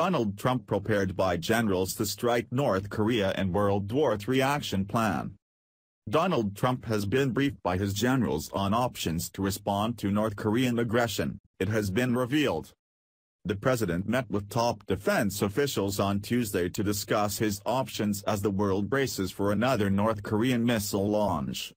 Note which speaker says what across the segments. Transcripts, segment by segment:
Speaker 1: Donald Trump prepared by generals to strike North Korea and World War III action plan. Donald Trump has been briefed by his generals on options to respond to North Korean aggression, it has been revealed. The president met with top defense officials on Tuesday to discuss his options as the world braces for another North Korean missile launch.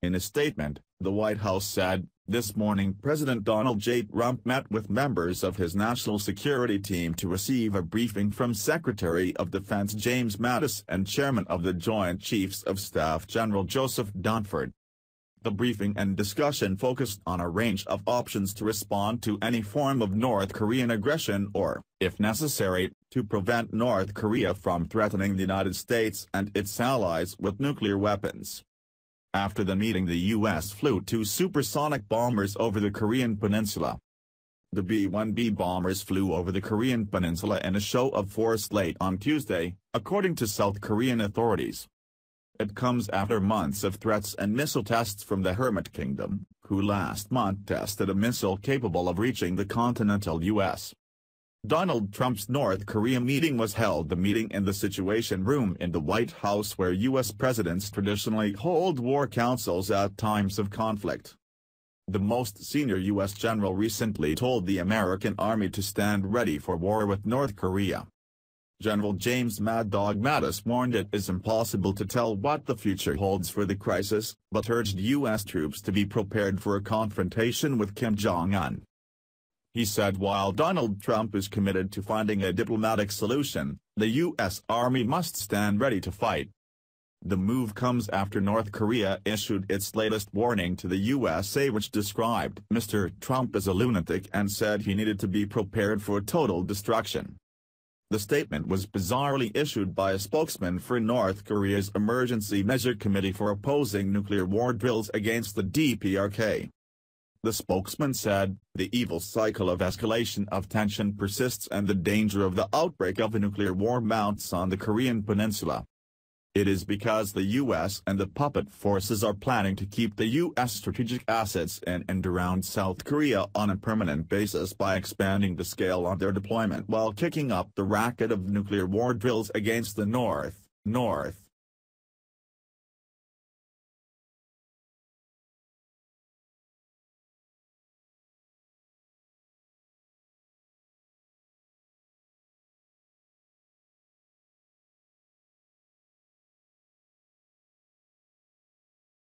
Speaker 1: In a statement, the White House said, "This morning President Donald J. Trump met with members of his national security team to receive a briefing from Secretary of Defense James Mattis and Chairman of the Joint Chiefs of Staff General Joseph Dunford." The briefing and discussion focused on a range of options to respond to any form of North Korean aggression or, if necessary, to prevent North Korea from threatening the United States and its allies with nuclear weapons. After the meeting, the U.S. flew 2 supersonic bombers over the Korean peninsula. The B-1B bombers flew over the Korean peninsula in a show of force late on Tuesday, according to South Korean authorities. It comes after months of threats and missile tests from the Hermit Kingdom, who last month tested a missile capable of reaching the continental U.S. Donald Trump's North Korea meeting was held in the Situation Room in the White House, where U.S. presidents traditionally hold war councils at times of conflict. The most senior U.S. general recently told the American Army to stand ready for war with North Korea. General James "Mad Dog" Mattis warned it is impossible to tell what the future holds for the crisis, but urged U.S. troops to be prepared for a confrontation with Kim Jong-un. He said while Donald Trump is committed to finding a diplomatic solution, the U.S. Army must stand ready to fight. The move comes after North Korea issued its latest warning to the USA, which described Mr. Trump as a lunatic and said he needed to be prepared for total destruction. The statement was bizarrely issued by a spokesman for North Korea's Emergency Measure Committee for opposing nuclear war drills against the DPRK. The spokesman said, "The evil cycle of escalation of tension persists and the danger of the outbreak of a nuclear war mounts on the Korean peninsula. It is because the U.S. and the puppet forces are planning to keep the U.S. strategic assets in and around South Korea on a permanent basis by expanding the scale of their deployment while kicking up the racket of nuclear war drills against the North.